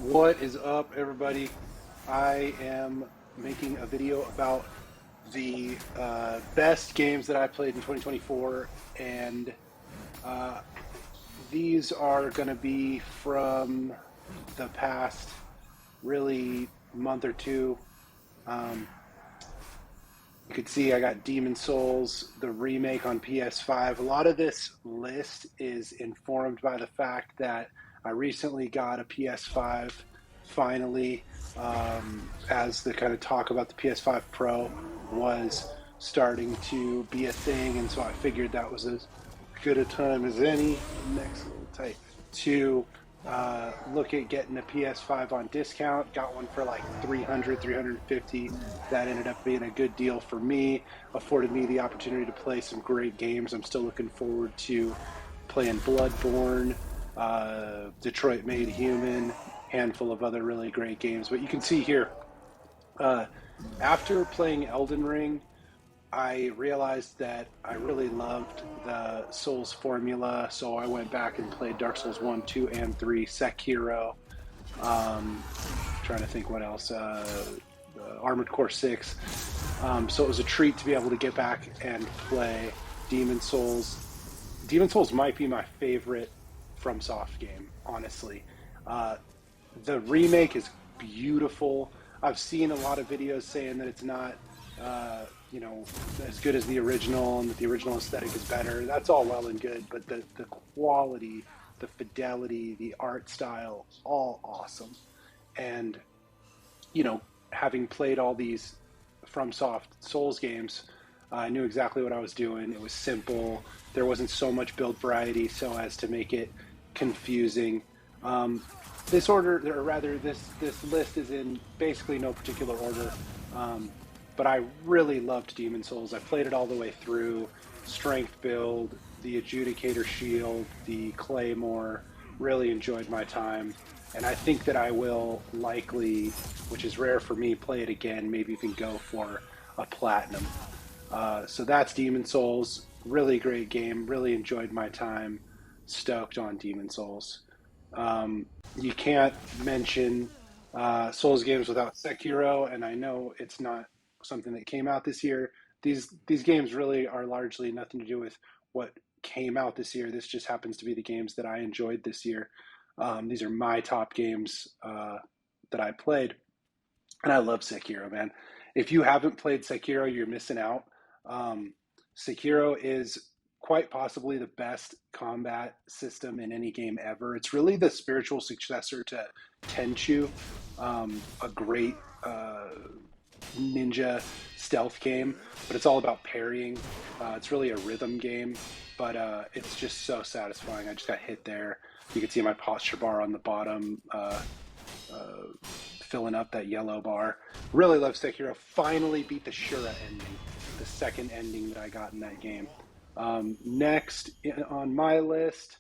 What is up, everybody? I am making a video about the best games that I played in 2024, and uh, these are going to be from the past really month or two. Um, you could see I got Demon Souls, the remake on PS5. A lot of this list is informed by the fact that I recently got a PS5 finally, as the kind of talk about the PS5 Pro was starting to be a thing. And so I figured that was as good a time as any. Next little tight to look at getting a PS5 on discount. Got one for like 300, 350. That ended up being a good deal for me, afforded me the opportunity to play some great games. I'm still looking forward to playing Bloodborne, Detroit Made Human, handful of other really great games. But you can see here, uh, after playing Elden Ring, I realized that I really loved the Souls formula, so I went back and played Dark Souls 1, 2, and 3, Sekiro. Trying to think what else. Armored Core 6. So it was a treat to be able to get back and play Demon Souls. Demon Souls might be my favorite FromSoft game, honestly. Uh, the remake is beautiful. I've seen a lot of videos saying that it's not, you know, as good as the original, and that the original aesthetic is better. That's all well and good, but the quality, the fidelity, the art style, all awesome. And having played all these FromSoft Souls games, I knew exactly what I was doing. It was simple. There wasn't so much build variety so as to make it confusing. Um, this order, or rather, this list is in basically no particular order. Um, but I really loved Demon Souls. I played it all the way through. Strength build, the Adjudicator Shield, the Claymore. Really enjoyed my time. And I think that I will likely, which is rare for me, play it again, maybe even go for a platinum. So that's Demon Souls. Really great game. Really enjoyed my time. Stoked on Demon Souls. You can't mention Souls games without Sekiro, and I know it's not something that came out this year. These games really are largely nothing to do with what came out this year. This just happens to be the games that I enjoyed this year. These are my top games that I played, and I love Sekiro, man. If you haven't played Sekiro, you're missing out. Um, Sekiro is quite possibly the best combat system in any game ever. It's really the spiritual successor to Tenchu, a great ninja stealth game, but it's all about parrying. It's really a rhythm game, but it's just so satisfying. I just got hit there. You can see my posture bar on the bottom, filling up that yellow bar. Really love Sekiro. Finally beat the Shura ending, the second ending that I got in that game. Next on my list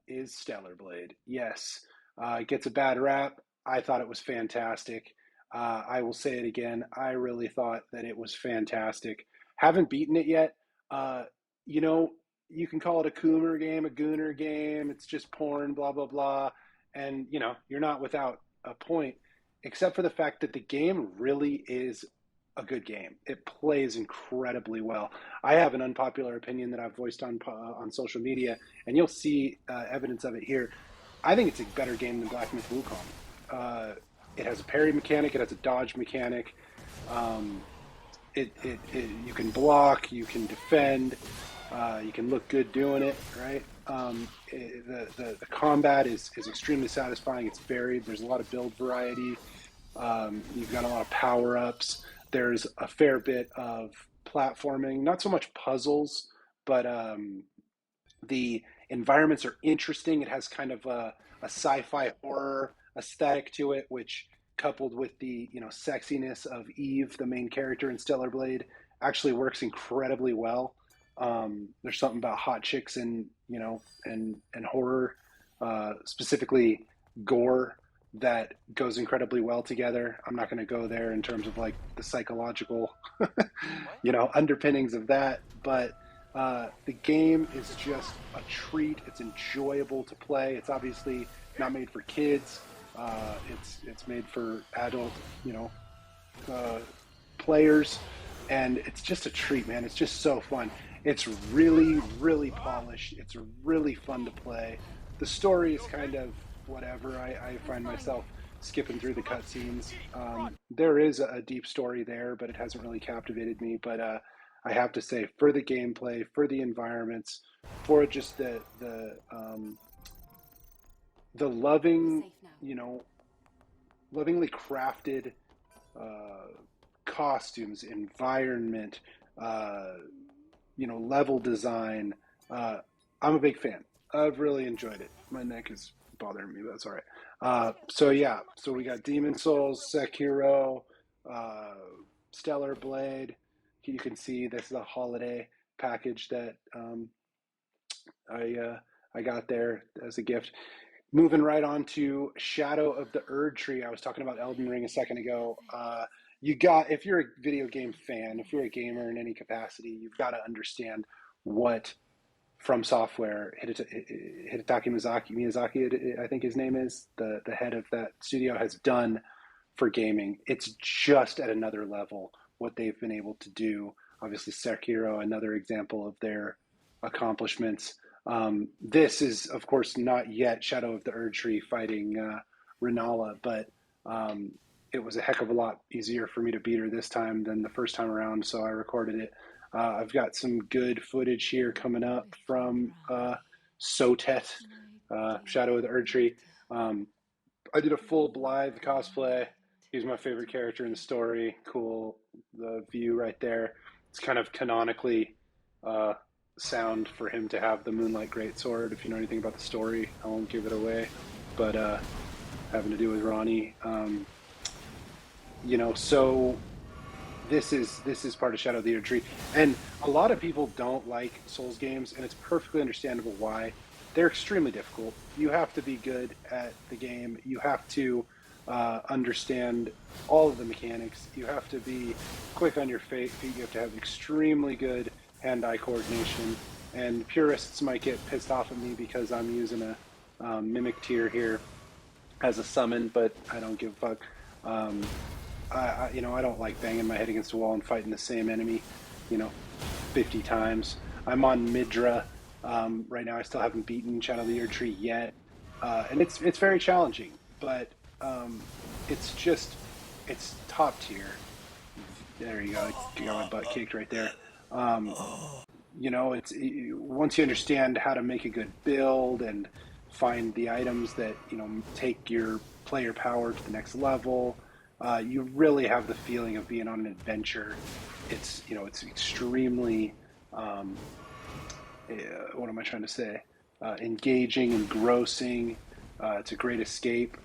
is Stellar Blade. Yes, it gets a bad rap. I thought it was fantastic. I will say it again. I really thought that it was fantastic. Haven't beaten it yet. Uh, you know, you can call it a Coomer game, a Gooner game. It's just porn, blah, blah, blah. And, you're not without a point, except for the fact that the game really is a good game. It plays incredibly well. I have an unpopular opinion that I've voiced on social media, and you'll see evidence of it here. I think it's a better game than Black Myth Wukong. It has a parry mechanic. It has a dodge mechanic. Um, you can block. You can defend. You can look good doing it, right? The combat is extremely satisfying. It's varied. There's a lot of build variety. You've got a lot of power ups. There's a fair bit of platforming, not so much puzzles, but the environments are interesting. It has kind of a sci-fi horror aesthetic to it, which coupled with the sexiness of Eve, the main character in Stellar Blade, actually works incredibly well. There's something about hot chicks and and horror, specifically gore, that goes incredibly well together. I'm not going to go there in terms of like the psychological, underpinnings of that, but the game is just a treat. It's enjoyable to play. It's obviously not made for kids. It's made for adult, you know, uh, players, and it's just a treat, man. It's just so fun. It's really polished. It's really fun to play. The story is kind of whatever. I find myself skipping through the cutscenes. There is a deep story there, but it hasn't really captivated me. But I have to say, for the gameplay, for the environments, for just the loving, you know, lovingly crafted uh, costumes, environment, uh, you know, level design. Uh, I'm a big fan. I've really enjoyed it. My neck is bothering me, but that's all right. So yeah, so we got Demon Souls, Sekiro, uh, Stellar Blade. You can see this is a holiday package that I I got there as a gift. Moving right on to Shadow of the Erd Tree. I was talking about Elden Ring a second ago. You got, if you're a video game fan, if you're a gamer in any capacity, you've got to understand what From Software, Hidetaki Miyazaki, I think his name is, the head of that studio, has done for gaming. It's just at another level what they've been able to do. Obviously, Sekiro, another example of their accomplishments. This is, of course, not yet Shadow of the Erd Tree fighting Renala, but um, it was a heck of a lot easier for me to beat her this time than the first time around, so I recorded it. I've got some good footage here coming up from Sotet, Shadow of the Erd Tree. Um, I did a full Blythe cosplay. He's my favorite character in the story. Cool, the view right there. It's kind of canonically uh, sound for him to have the Moonlight Greatsword. If you know anything about the story, I won't give it away. But having to do with Ronnie, you know. So this is part of Shadow of the Erd Tree, and a lot of people don't like Souls games, and it's perfectly understandable why. They're extremely difficult. You have to be good at the game. You have to understand all of the mechanics. You have to be quick on your feet. You have to have extremely good hand-eye coordination. And purists might get pissed off at me because I'm using a mimic tier here as a summon, but I don't give a fuck. Um, you know, I don't like banging my head against the wall and fighting the same enemy, you know, 50 times. I'm on Midra right now. I still haven't beaten Shadow of the Erd Tree yet, and it's very challenging, but it's just it's top tier. There you go. I got my butt kicked right there. Um, you know, it's once you understand how to make a good build and find the items that you know take your player power to the next level, you really have the feeling of being on an adventure. It's you know it's extremely um, what am I trying to say? Engaging, engrossing. It's a great escape.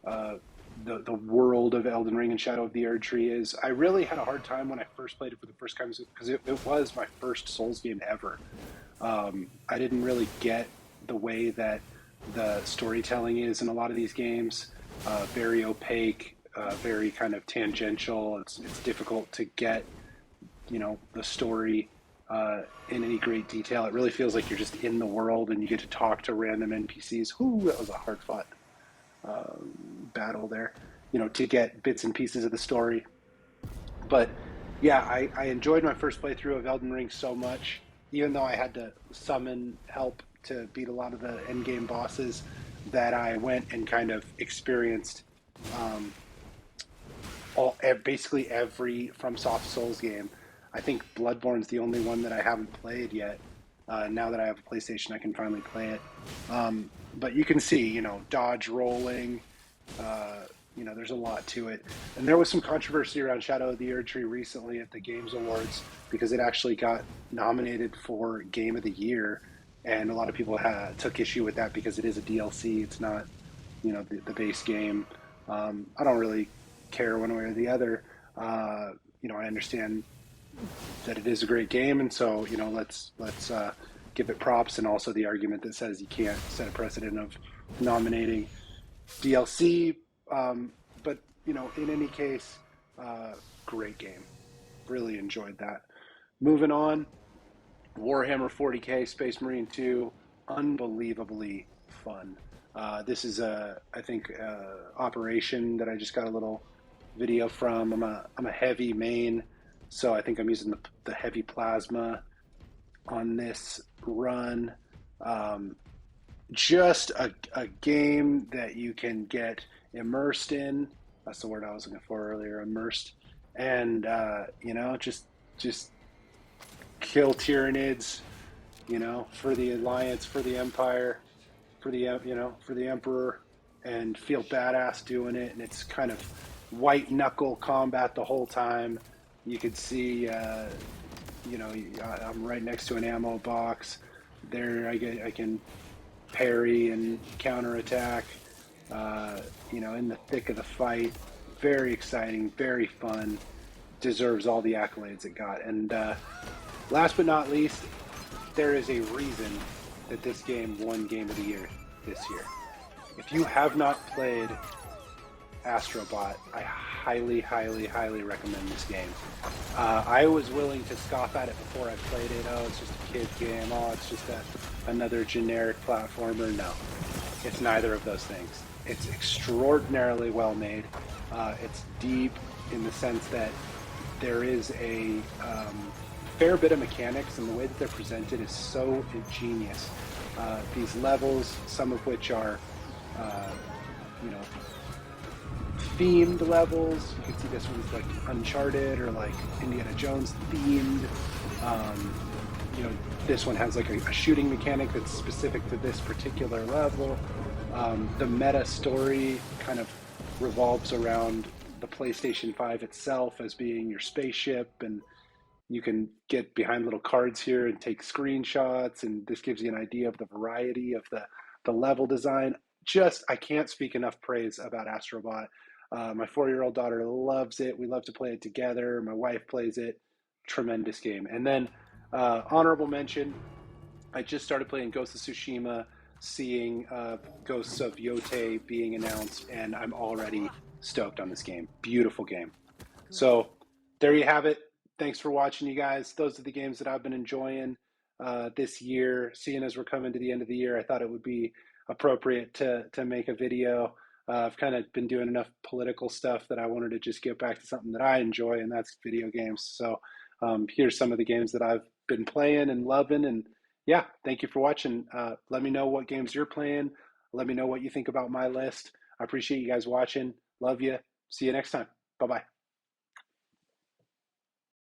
The world of Elden Ring and Shadow of the Erd Tree is. I really had a hard time when I first played it for the first time because it was my first Souls game ever. I didn't really get the way that the storytelling is in a lot of these games. Very opaque, very kind of tangential. It's difficult to get you know the story in any great detail. It really feels like you're just in the world and you get to talk to random NPCs. Whoo, that was a hard fought battle there. You know, to get bits and pieces of the story. But yeah, I enjoyed my first playthrough of Elden Ring so much, even though I had to summon help to beat a lot of the end game bosses, that I went and kind of experienced um, basically every FromSoft Souls game. I think Bloodborne's the only one that I haven't played yet. Now that I have a PlayStation, I can finally play it. But you can see, you know, dodge rolling. Uh, you know, there's a lot to it. And there was some controversy around Shadow of the Erd Tree recently at the Games Awards because it actually got nominated for Game of the Year, and a lot of people took issue with that because it is a DLC. It's not, you know, the base game. I don't really care one way or the other. You know, I understand that it is a great game, and so you know, let's give it props, and also the argument that says you can't set a precedent of nominating DLC. But you know, in any case, great game. Really enjoyed that. Moving on, Warhammer 40K Space Marine 2, unbelievably fun. This is I think, operation that I just got a little video from. I'm a heavy main, so I think I'm using the heavy plasma on this run. Um, just a game that you can get immersed in. That's the word I was looking for earlier, immersed. And, just kill Tyranids, for the Alliance, for the Empire, for the Emperor, and feel badass doing it. And it's kind of white knuckle combat the whole time. You could see, I'm right next to an ammo box. There, I can parry and counterattack. In the thick of the fight. Very exciting, very fun. Deserves all the accolades it got. And last but not least, there is a reason that this game won Game of the Year this year. If you have not played Astrobot, I highly, highly, highly recommend this game. I was willing to scoff at it before I played it. Oh, it's just a kid's game. Oh, it's just another generic platformer. No, it's neither of those things. It's extraordinarily well made. It's deep in the sense that there is a fair bit of mechanics, and the way that they're presented is so ingenious. These levels, some of which are, you know, themed levels. You can see this one's like Uncharted or like Indiana Jones themed. This one has like a shooting mechanic that's specific to this particular level. The meta story kind of revolves around the PlayStation 5 itself as being your spaceship, and you can get behind little cards here and take screenshots, and this gives you an idea of the variety of the level design. Just, I can't speak enough praise about Astrobot. My 4-year-old daughter loves it. We love to play it together. My wife plays it. Tremendous game. And then, honorable mention, I just started playing Ghost of Tsushima, seeing Ghosts of Yote being announced, and I'm already stoked on this game. Beautiful game. So there you have it. Thanks for watching, you guys. Those are the games that I've been enjoying this year. Seeing as we're coming to the end of the year, I thought it would be appropriate to make a video. I've kind of been doing enough political stuff that I wanted to just get back to something that I enjoy, and that's video games. So here's some of the games that I've been playing and loving. And yeah, thank you for watching. Let me know what games you're playing. Let me know what you think about my list. I appreciate you guys watching. Love you. See you next time. Bye-bye.